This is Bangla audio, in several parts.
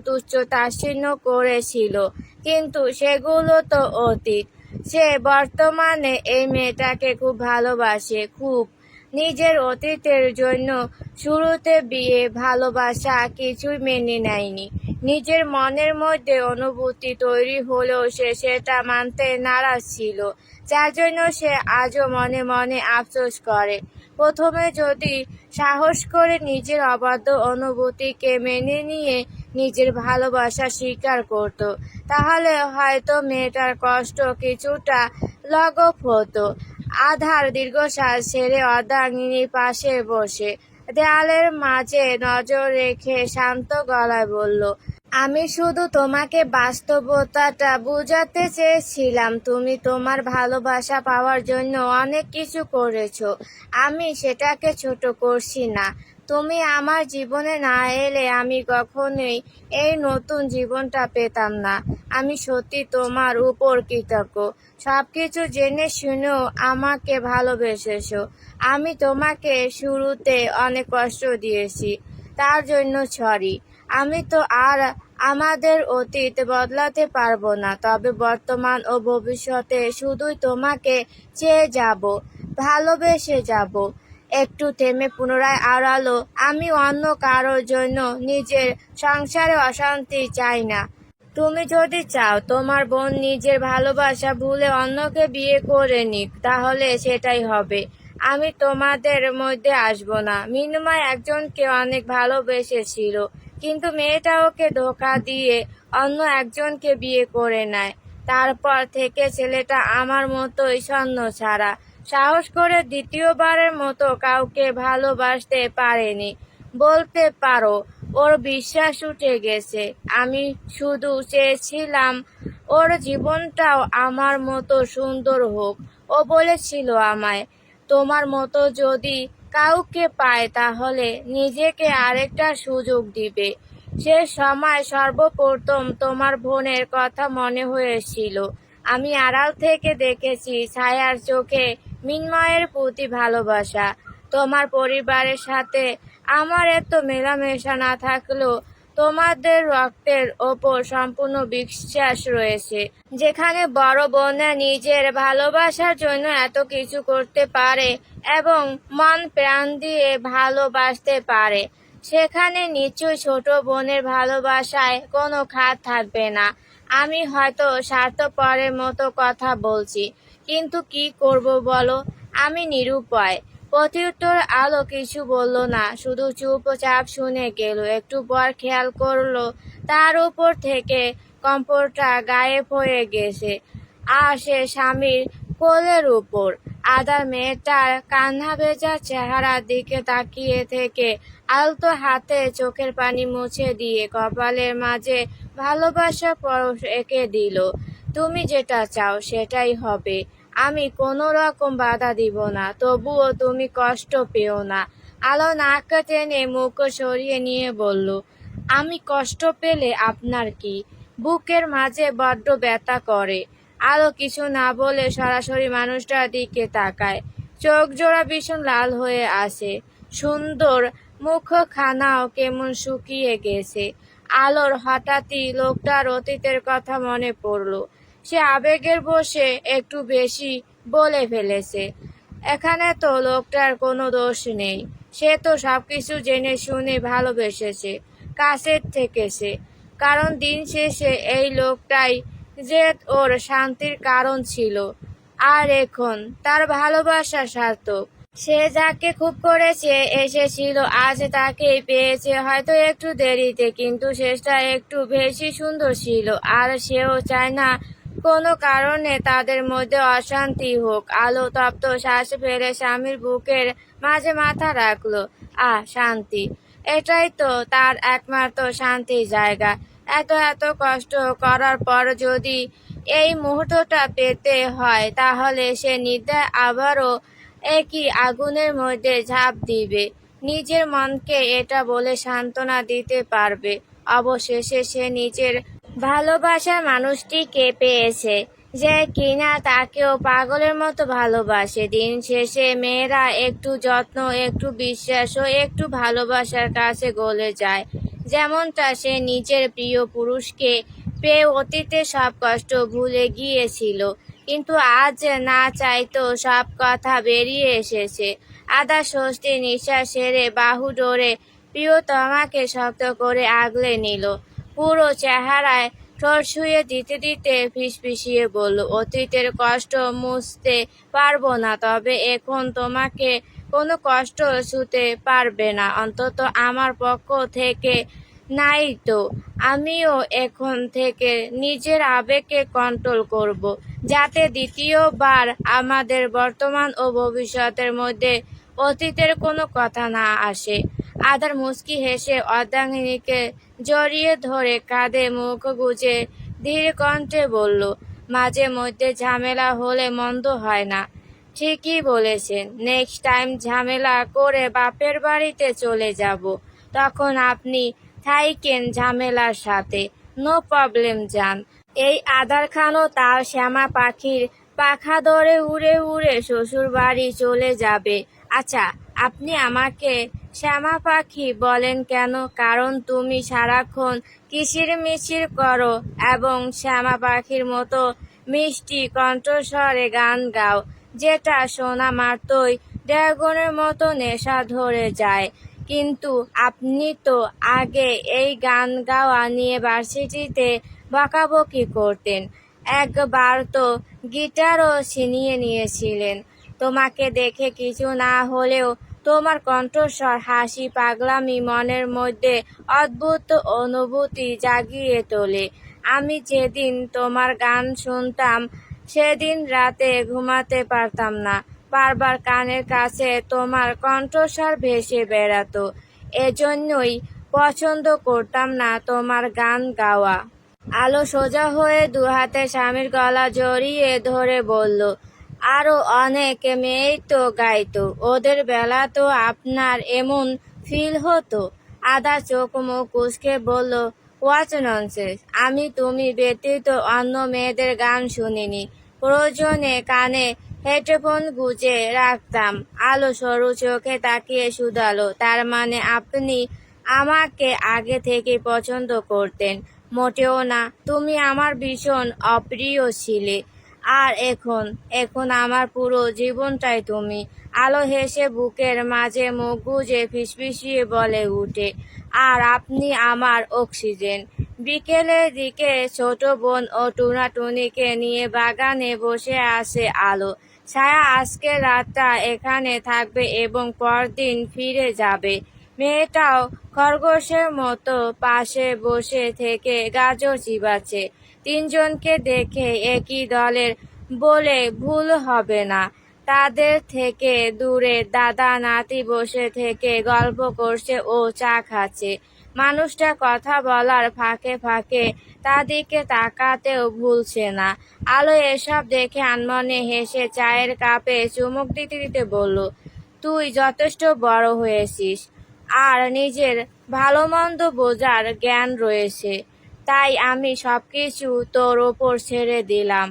তুচ্ছ-তাচ্ছিল্য করেছিল, কিন্তু সেগুলো তো অতীত। সে বর্তমানে এই মেয়েটাকে খুব ভালোবাসে, খুব। নিজের অতীতের জন্য শুরুতে বিয়ে, ভালোবাসা কিছুই মেনে নেয়নি। নিজের মনের মধ্যে অনুভূতি তৈরি হলেও সে সেটা মানতে নারাজ ছিল, যার জন্য সে আজও মনে মনে আফসোস করে। প্রথমে যদি সাহস করে নিজের অবাধ্য অনুভূতিকে মেনে নিয়ে নিজের ভালোবাসা স্বীকার করত, তাহলে হয়তো মেয়েটার কষ্ট কিছুটা লাঘব হতো। আধার দীর্ঘশ্বাস ছেড়ে অর্ধাঙ্গিনীর পাশে বসে দেয়ালের মাঝে নজর রেখে শান্ত গলায় বলল, আমি শুধু তোমাকে বাস্তবতাটা বোঝাতে চেয়েছিলাম। তুমি তোমার ভালোবাসা পাওয়ার জন্য অনেক কিছু করেছো, আমি সেটাকে ছোট করছি না। তুমি আমার জীবনে না এলে আমি কখনোই এই নতুন জীবনটা পেতাম না। আমি সত্যি তোমার উপর কৃতজ্ঞ, সবকিছু জেনে শুনেও আমাকে ভালোবেসেছো। আমি তোমাকে শুরুতে অনেক কষ্ট দিয়েছি, তার জন্য সরি। আমি তো আর আমাদের অতীত বদলাতে পারবো না, তবে বর্তমান ও ভবিষ্যতে শুধুই তোমাকে চেয়ে যাব, ভালোবেসে যাব। একটু থেমে পুনরায় আওড়ালো, আমি অন্য কারোর জন্য নিজের সংসারে অশান্তি চাই না। তুমি যদি চাও তোমার বোন নিজের ভালোবাসা ভুলে অন্যকে বিয়ে করে নিক, তাহলে সেটাই হবে। আমি তোমাদের মধ্যে আসবো না। মিনুমা একজনকে অনেক ভালোবেসেছিল, কিন্তু মেয়েটা ওকে ধোঁকা দিয়ে অন্য একজনকে বিয়ে করে নেয়। তারপর থেকে ছেলেটা আমার মতোই ছন্নছাড়া, সাহস করে দ্বিতীয়বারের মতো কাউকে ভালোবাসতে পারেনি। বলতে পারো ওর বিশ্বাস উঠে গেছে। আমি শুধু চেয়েছিলাম ওর জীবনটাও আমার মতো সুন্দর হোক। ও বলেছিল আমায়, তোমার মতো যদি কাউকে পায় তাহলে নিজেকে আরেকটা সুযোগ দিবে। সে সময় সর্বপ্রথম তোমার বোনের কথা মনে হয়েছিল। আমি আড়াল থেকে দেখেছি ছায়ার চোখে মিন্ময়ের প্রতি ভালোবাসা। তোমার পরিবারের সাথে আমার এত মেলামেশা না থাকলেও তোমাদের রক্তের ওপর সম্পূর্ণ বিশ্বাস রয়েছে। যেখানে বড় বোনরা নিজের ভালোবাসার জন্য এত কিছু করতে পারে এবং মন প্রাণ দিয়ে ভালোবাসতে পারে, সেখানে নিশ্চয়ই ছোট বোনের ভালোবাসায় কোনো খাত থাকবে না। আমি হয়তো স্বার্থপরের মতো কথা বলছি, কিন্তু কি করব বলো? আমি নিরুপায়। প্রত্যুত্তর আলো কিছু বলল না, শুধু চুপচাপ শুনে গেল। একটু পর খেয়াল করলো তার উপর থেকে কম্পরটা গায়েব হয়ে গেছে, আর সে স্বামীর কোলের উপর। আদার মেয়েটার কান্না ভেজা চেহারার দিকে তাকিয়ে থেকে আলতো হাতে চোখের পানি মুছে দিয়ে কপালের মাঝে ভালোবাসা পরশ এঁকে দিল। তুমি যেটা চাও সেটাই হবে, আমি কোনো রকম বাধা দিব না, তবুও তুমি কষ্ট পেও না। আলো নাক টেনে মুখ সরিয়ে নিয়ে বলল, আমি কষ্ট পেলে আপনার কি? বুকের মাঝে বড্ড ব্যথা করে। আলো কিছু না বলে সরাসরি মানুষটার দিকে তাকায়। চোখ জোড়া ভীষণ লাল হয়ে আসে, সুন্দর মুখখানাও কেমন শুকিয়ে গেছে। আলোর হঠাৎই লোকটার অতীতের কথা মনে পড়ল। সে আবেগের বশে একটু বেশি বলে ফেলেছে। এখানে তো লোকটার কোনো দোষ নেই, সে তো সবকিছু জেনে শুনে ভালোবেসেছে, কাছের থেকেছে। কারণ দিন শেষে এই লোকটাই যে ওর শান্তির কারণ ছিল, আর এখন তার ভালোবাসা সার্থক। সে যাকে খুব করেছে এসেছিল, আজ তাকেই পেয়েছে, হয়তো একটু দেরিতে, কিন্তু শেষটা একটু বেশি সুন্দর ছিল। আর সেও চায় না কোনো কারণে তাদের মধ্যে অশান্তি হোক। আলো তপ্ত শ্বাস ফেলে স্বামীর বুকের মাঝে মাথা রাখলো। শান্তি, এটাই তো তার একমাত্র শান্তির জায়গা। এত এত কষ্ট করার পর যদি এই মুহূর্তটা পেতে হয়, তাহলে সে নির্দ্বিধায় আবারও একই আগুনের মধ্যে ঝাঁপ দিবে। নিজের মনকে এটা বলে সান্ত্বনা দিতে পারবে, অবশেষে সে নিজের ভালোবাসার মানুষটিকে পেয়েছে, যে কিনা তাকেও পাগলের মতো ভালোবাসে। দিন শেষে মেয়েরা একটু যত্ন, একটু বিশ্বাস ও একটু ভালোবাসার কাছে গলে যায়, যেমনটা সে নিজের প্রিয় পুরুষকে পেয়ে অতীতে সব কষ্ট ভুলে গিয়েছিল, কিন্তু আজ না চাইতেও সব কথা বেরিয়ে এসেছে। আদা স্বস্তির নিঃশ্বাস ছেড়ে বাহু ডোরে প্রিয়তমাকে শক্ত করে আগলে নিল। পুরো চেহারায় ঠোঁট ছুঁয়ে দিতে দিতে ফিসফিসিয়ে বলল, অতীতের কষ্ট মুছতে পারবো না, তবে এখন তোমাকে কোনো কষ্ট ছুঁতে পারবে না, অন্তত আমার পক্ষ থেকে নাই তো। আমিও এখন থেকে নিজের আবেগকে কন্ট্রোল করব, যাতে দ্বিতীয়বার আমাদের বর্তমান ও ভবিষ্যতের মধ্যে অতীতের কোনো কথা না আসে। আদার মুচকি হেসে অর্ধাঙ্গিনীকে জড়িয়ে ধরে কাঁধে মুখ গুজে ধীর কণ্ঠে বলল, মাঝে মধ্যে ঝামেলা হলে মন্দ হয় না। ঠিকই বলেছেন, নেক্সট টাইম ঝামেলা করে বাপের বাড়িতে চলে যাব, তখন আপনি থাইকেন ঝামেলার সাথে। নো প্রবলেম যান। এই আদার খানও তার শ্যামা পাখির পাখা ধরে উড়ে উড়ে শ্বশুর বাড়ি চলে যাবে। আচ্ছা, আপনি আমাকে শ্যামা পাখি বলেন কেন? কারণ তুমি সারাক্ষণ কিচির মিচির করো এবং শ্যামা পাখির মতো মিষ্টি কণ্ঠস্বরে গান গাও, যেটা শোনা মাত্রই ড্রাগনের মতো নেশা ধরে যায়। কিন্তু আপনি তো আগে এই গান গাওয়া নিয়ে ভার্সিটিতে বকাবকি করতেন, একবার তো গিটারও ছিনিয়ে নিয়েছিলেন। তোমাকে দেখে কিছু না হলেও তোমার কণ্ঠস্বর, হাসি, পাগলামি মনের মধ্যে অদ্ভুত অনুভূতি জাগিয়ে তোলে। আমি যেদিন তোমার গান শুনতাম সেদিন রাতে ঘুমাতে পারতাম না, বারবার কানের কাছে তোমার কণ্ঠস্বর ভেসে বেড়াতো। এজন্যই পছন্দ করতাম না তোমার গান গাওয়া। আলো সোজা হয়ে দুহাতে স্বামীর গলা জড়িয়ে ধরে বলল, আরো অনেক মেয়েই তো গাইতো, ওদের বেলা তো আপনার এমন ফিল হতো। আদা চোখ মুখ কুঁচকে বলল, হোয়াট ননসেন্স, আমি তুমি ব্যতীত অন্য মেয়েদের গান শুনিনি। প্রয়োজনে কানে হেডফোন গুঁজে রাখতাম। আলো সরু চোখে তাকিয়ে শুধালো, তার মানে আপনি আমাকে আগে থেকে পছন্দ করতেন? মোটেও না, তুমি আমার ভীষণ অপ্রিয় ছিলে। আর এখন এখন আমার পুরো জীবনটাই তুমি। আলো হেসে বুকের মাঝে মুখ গুজে ফিসফিসিয়ে বলে উঠে, আর আপনি আমার অক্সিজেন। বিকেলের দিকে ছোট বোন ও টুনাটুনিকে নিয়ে বাগানে বসে আছে আলো। ছায়া আজকে রাতটা এখানে থাকবে এবং পরদিন ফিরে যাবে। মেয়েটাও খরগোশের মতো পাশে বসে থেকে গাজর চিবাচ্ছে। তিনজনকে দেখে একই দলের বলে ভুল হবে না। তাদের থেকে দূরে দাদা নাতি বসে থেকে গল্প করছে ও চা খাচ্ছে। মানুষটা কথা বলার ফাঁকে ফাঁকে তাদিকে তাকাতেও ভুলছে না। আলো এসব দেখে আনমনে হেসে চায়ের কাপে চুমুক দিতে দিতে বলল, তুই যথেষ্ট বড় হয়েছিস, আর নিজের ভালো মন্দ বোঝার জ্ঞান রয়েছে, তাই আমি সবকিছু তোর ওপর ছেড়ে দিলাম।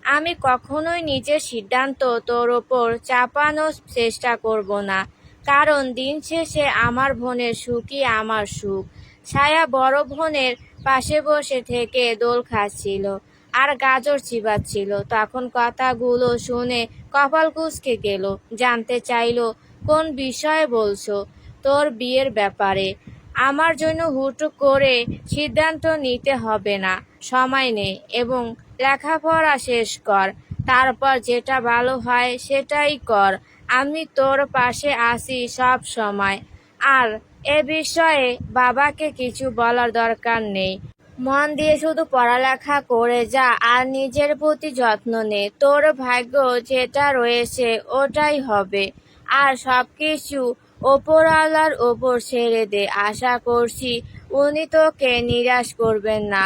আমি কখনোই নিজের সিদ্ধান্ত তোর ওপর চাপানোর চেষ্টা করব না, কারণ দিন শেষে আমার বোনের সুখই আমার সুখ। ছায়া বড় বোনের পাশে বসে থেকে দোল খাচ্ছিল আর গাজর চিবাচ্ছিল। তখন কথাগুলো শুনে কপাল কুঁচকে গেল। জানতে চাইলো, কোন বিষয়ে বলছো? তোর বিয়ের ব্যাপারে। আমার জন্য হুট করে সিদ্ধান্ত নিতে হবে না, সময় নে এবং লেখাপড়া শেষ কর, তারপর যেটা ভালো হয় সেটাই কর। আমি তোর পাশে আছি সব সময়। আর এ বিষয়ে বাবাকে কিছু বলার দরকার নেই। মন দিয়ে শুধু পড়ালেখা করে যা আর নিজের প্রতি যত্ন নে। তোর ভাগ্য যেটা রয়েছে ওটাই হবে। আর সবকিছু ওপরওয়ালার ওপর ছেড়ে দে। আশা করছি উনি তোকে নিরাশ করবেন না।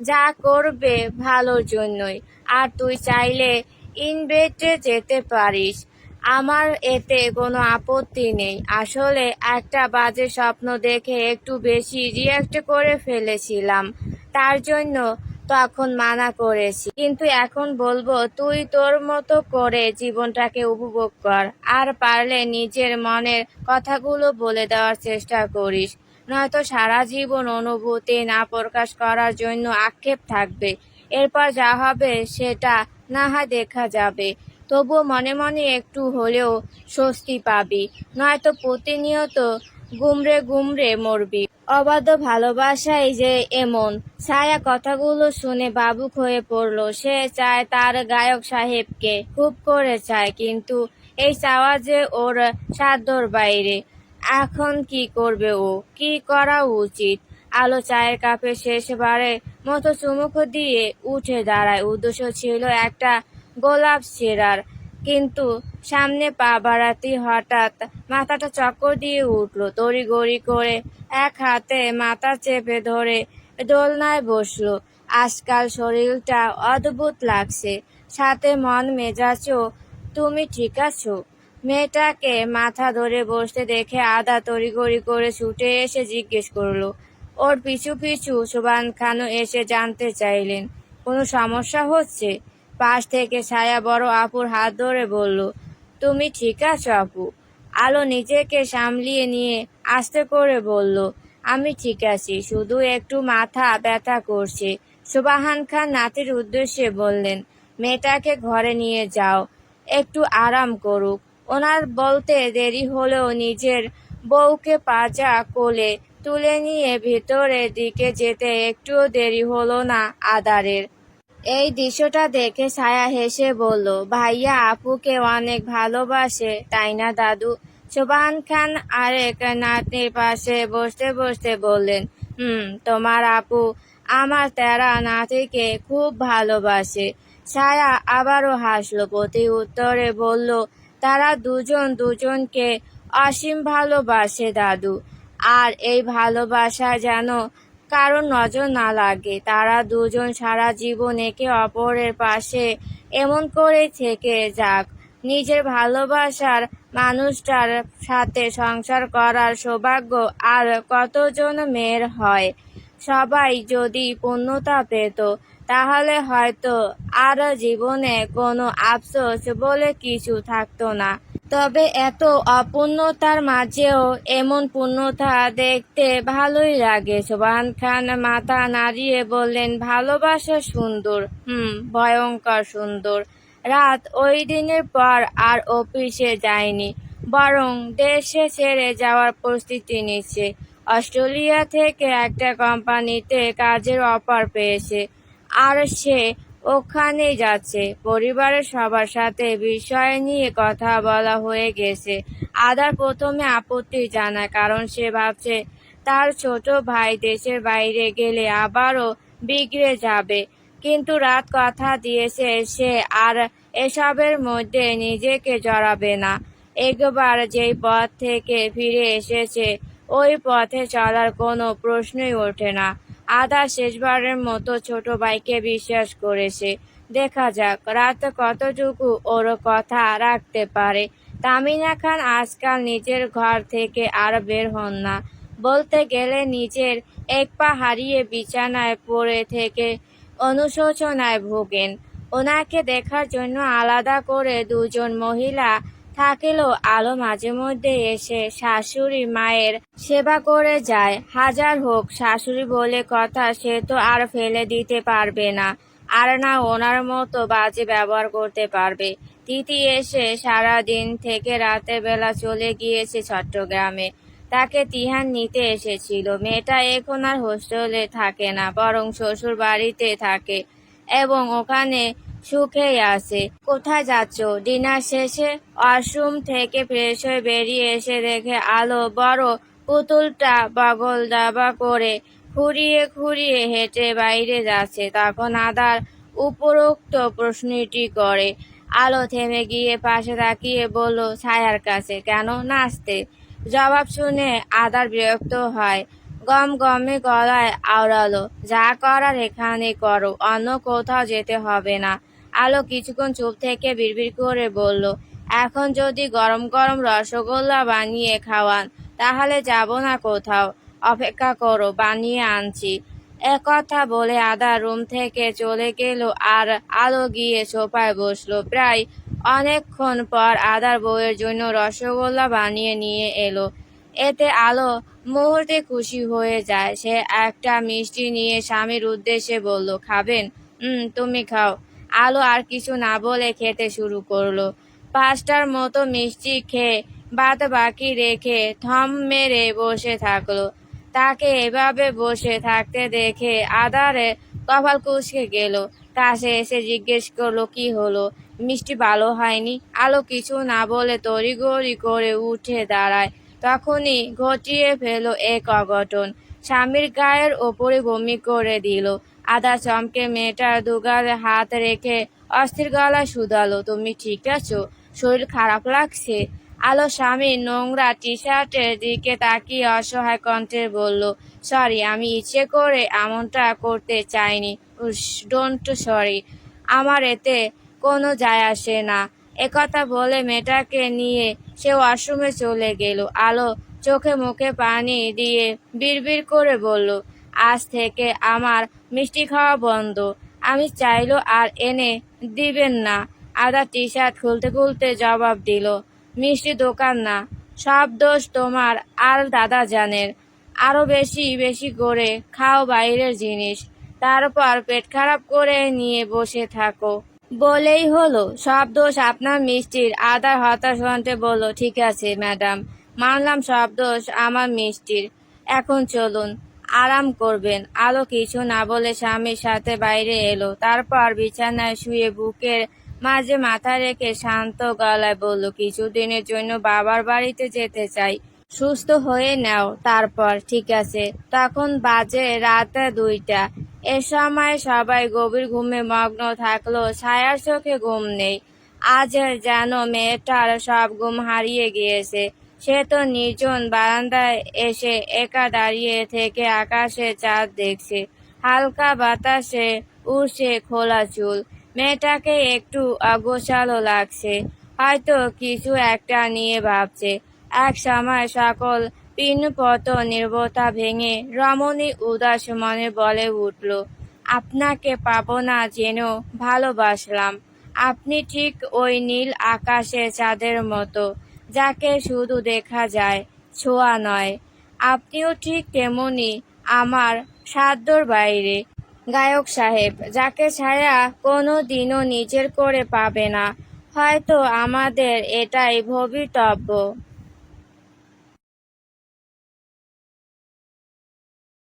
যা করবে ভালোর জন্যই। আর তুই চাইলে ইনভেস্টে যেতে পারিস, আমার এতে কোনো আপত্তি নেই। আসলে একটা বাজে স্বপ্ন দেখে একটু বেশি রিঅ্যাক্ট করে ফেলেছিলাম, তার জন্য তখন মানা করেছি, কিন্তু এখন বলবো তুই তোর মতো করে জীবনটাকে উপভোগ কর, আর পারলে নিজের মনের কথাগুলো বলে দেওয়ার চেষ্টা করিস। নয়তো সারা জীবন অনুভূতি না প্রকাশ করার জন্য আক্ষেপ থাকবে। এরপর যা হবে সেটা না হয় দেখা যাবে। তবুও মনে মনে একটু হলেও স্বস্তি পাবি, নয়তো প্রতিনিয়ত গুমরে গুমরে মরবি। অবাধ্য ভালোবাসাই যে এমন। ছায়া কথাগুলো শুনে ভাবুক হয়ে পড়ল। সে চায় তার গায়ক সাহেবকে, খুব করে চায়, কিন্তু এই চাওয়া যে ওর সাধ্যর বাইরে। এখন কি করবে ও? কি করা উচিত? আলো চায়ের কাপে শেষবারের মতো চুমুক দিয়ে উঠে দাঁড়ায়। উদ্দেশ্য ছিল একটা গোলাপ ছেঁড়ার, কিন্তু সামনে পা বাড়াতেই হঠাৎ মাথাটা চক্কর দিয়ে উঠল। তড়িঘড়ি করে এক হাতে মাথা চেপে ধরে দোলনায় বসলো। আজকাল শরীরটা অদ্ভুত লাগছে, সাথে মন মেজাজও। তুমি ঠিক আছো? মেয়েটাকে মাথা ধরে বসতে দেখে আদা তড়িঘড়ি করে ছুটে এসে জিজ্ঞেস করলো। ওর পিছু পিছু সুবহান খানও এসে জানতে চাইলেন, কোনো সমস্যা হচ্ছে? পাশ থেকে ছায়া বড় আপুর হাত ধরে বলল, তুমি ঠিক আছো আপু? আলো নিজেকে সামলিয়ে নিয়ে আস্তে করে বলল, আমি ঠিক আছি, শুধু একটু মাথা ব্যথা করছে। সুবহান খান নাতির উদ্দেশ্যে বললেন, মেয়েটাকে ঘরে নিয়ে যাও, একটু আরাম করুক। ওনার বলতে দেরি হলেও নিজের বউকে পাজা কোলে তুলে নিয়ে ভিতরের দিকে যেতে একটুও দেরি হলো না আদারের। এই দৃশ্যটা দেখে ছায়া হেসে বলল, ভাইয়া আপুকে অনেক ভালোবাসে, তাই না দাদু? সুবহান খান আরেক নাতনির পাশে বসতে বসতে বললেন, তোমার আপু আমার তেরা নাতিকে খুব ভালোবাসে। ছায়া আবারও হাসল, প্রতি উত্তরে বলল, তারা দুজন দুজনকে অসীম ভালোবাসে দাদু। আর এই ভালোবাসা যেন কারোর নজর না লাগে। তারা দুজন সারা জীবন একে অপরের পাশে এমন করেই থেকে যাক। নিজের ভালোবাসার মানুষটার সাথে সংসার করার সৌভাগ্য আর কতজন মেয়ের হয়? সবাই যদি পূর্ণতা পেত, তাহলে হয়তো আর জীবনে কোনো আফসোস বলে কিছু থাকতো না। তবে এত অপূর্ণতার মাঝেও এমন পূর্ণতা দেখতে ভালোই লাগে। সুবহান খান মাথা নাড়িয়ে বললেন, ভালোবাসা সুন্দর, ভয়ঙ্কর সুন্দর। রাত ওই দিনের পর আর অফিসে যায়নি, বরং দেশে ছেড়ে যাওয়ার প্রস্তুতি নিচ্ছে। অস্ট্রেলিয়া থেকে একটা কোম্পানিতে কাজের অফার পেয়েছে, আর সে ওখানেই যাচ্ছে। পরিবারের সবার সাথে বিষয় নিয়ে কথা বলা হয়ে গেছে। আদার প্রথমে আপত্তি জানায়, কারণ সে ভাবছে তার ছোট ভাই দেশের বাইরে গেলে আবারও বিগড়ে যাবে। কিন্তু রাত কথা দিয়েছে সে আর এসবের মধ্যে নিজেকে জড়াবে না। একবার যেই পথ থেকে ফিরে এসেছে, ওই পথে চলার কোনো প্রশ্নই ওঠে না। আদা শেষবারের মতো ছোট ভাইকে বিশ্বাস করেছে। দেখা যাক রাত কতটুকু ওর কথা রাখতে পারে। তামিনা খান আজকাল নিজের ঘর থেকে আর বের হন না। বলতে গেলে নিজের এক পা হারিয়ে বিছানায় পড়ে থেকে অনুশোচনায় ভোগেন। ওনাকে দেখার জন্য আলাদা করে দুজন মহিলা থাকলেও আলো মাঝে মধ্যে এসে শাশুড়ি মায়ের সেবা করে যায়। হাজার হোক শাশুড়ি বলে কথা, সে তো আর ফেলে দিতে পারবে না, আর না ওনার মতো বাজে ব্যবহার করতে পারবে। তিথি এসে সারা দিন থেকে রাতের বেলা চলে গিয়েছে চট্টগ্রামে। তাকে তিহান নিতে এসেছিল। মেয়েটা এখন আর হোস্টেলে থাকে না, বরং শ্বশুর বাড়িতে থাকে এবং ওখানে সুখেই আছে। কোথায় যাচ্ছ? ডিনার শেষে ওয়াশরুম থেকে ফ্রেশ হয়ে বেরিয়ে এসে দেখে আলো বড় পুতুলটা বগল দাবা করে খুঁড়িয়ে খুঁড়িয়ে হেঁটে বাইরে যাচ্ছে। তখন আদার উপরোক্ত প্রশ্নটি করে। আলো থেমে গিয়ে পাশে তাকিয়ে বলল, ছায়ার কাছে কেন নাচতে? জবাব শুনে আদার বিরক্ত হয়, গম গমে গলায় আওড়ালো, যা করার এখানে করো, অন্য কোথাও যেতে হবে না। আলো কিছুক্ষণ চুপ থেকে বিড়বিড় করে বলল, এখন যদি গরম গরম রসগোল্লা বানিয়ে খাওয়ান তাহলে যাব না কোথাও, অপেক্ষা করো, বানিয়ে আনছি। একথা বলে আদা রুম থেকে চলে গেল আর আলো গিয়ে সোফায় বসলো। প্রায় অনেকক্ষণ পর আদার বউয়ের জন্য রসগোল্লা বানিয়ে নিয়ে এলো। এতে আলো মুহূর্তে খুশি হয়ে যায়। সে একটা মিষ্টি নিয়ে স্বামীর উদ্দেশ্যে বলল, খাবেন? তুমি খাও। আলো আর কিছু না বলে খেতে শুরু করলো। 5টার মতো মিষ্টি খেয়ে বাদ বাকি রেখে থম মেরে বসে থাকলো। তাকে এভাবে বসে থাকতে দেখে আধারে কপাল কুঁচকে গেল। কাছে এসে জিজ্ঞেস করলো, কি হলো? মিষ্টি ভালো হয়নি? আলো কিছু না বলে তড়িঘড়ি করে উঠে দাঁড়ায়। তখনই ঘটিয়ে ফেলো এক অঘটন। স্বামীর গায়ের ওপরে বমি করে দিল। আধা চমকে মেয়েটার দুগালে হাত রেখে অস্থির গলায় শুধালো, তুমি ঠিক আছো? শরীর খারাপ লাগছে? আলো স্বামীর নোংরা টি শার্টের দিকে তাকিয়ে অসহায় কণ্ঠে বলল, সরি, আমি ইচ্ছে করে এমনটা করতে চাইনি। ডোন্ট সরি, আমার এতে কোনো যায় আসে না। একথা বলে মেয়েটাকে নিয়ে সে ওয়াশরুমে চলে গেল। আলো চোখে মুখে পানি দিয়ে বিড়বিড় করে বলল, আজ থেকে আমার মিষ্টি খাওয়া বন্ধ। আমি চাইলো আর এনে দিবেন না। আদা টি শার্ট খুলতে খুলতে জবাব দিল, মিষ্টি দোকান না, সব দোষ তোমার আর দাদা জানের। আরো বেশি বেশি করে খাও বাইরের জিনিস, তারপর পেট খারাপ করে নিয়ে বসে থাকো বলেই হলো সব দোষ আপনার মিষ্টির। আদার হতাশ কণ্ঠে বলল, ঠিক আছে ম্যাডাম, মানলাম সব দোষ আমার মিষ্টির। এখন চলুন, আরাম করবেন। আলো কিছু না বলে স্বামীর সাথে বাইরে এলো। তারপর বিছানায় শুয়ে বুকের মাঝে মাথা রেখে শান্ত গলায় বলল, কিছুদিনের জন্য বাবার বাড়িতে যেতে চাই, সুস্থ হয়ে নাও তারপর। ঠিক আছে। তখন বাজে রাত 2টা। এ সময় সবাই গভীর ঘুমে মগ্ন থাকলো। ছায়ার চোখে ঘুম নেই। আজ যেন মেয়েটার সব ঘুম হারিয়ে গিয়েছে। সে তো নির্জন বারান্দায় এসে একা দাঁড়িয়ে থেকে আকাশে চাঁদ দেখছে। হালকা বাতাসে উড়ছে খোলা চুল। মেয়েটাকে একটু অগোছালো লাগছে, হয়তো কিছু একটা নিয়ে ভাবছে। এক সময় সকল পিনপত নীরবতা ভেঙে রমণী উদাস মনে বলে উঠল, আপনাকে পাবো না জেনেও ভালোবাসলাম। আপনি ঠিক ওই নীল আকাশের চাঁদের মতো, যাকে শুধু দেখা যায়, ছোঁয়া নয়। আপনিও ঠিক তেমনি আমার সাধ্যর বাইরে গায়ক সাহেব, যাকে ছায়া কোনো দিনও নিজের করে পাবে না। হয়তো আমাদের এটাই ভবিতব্য।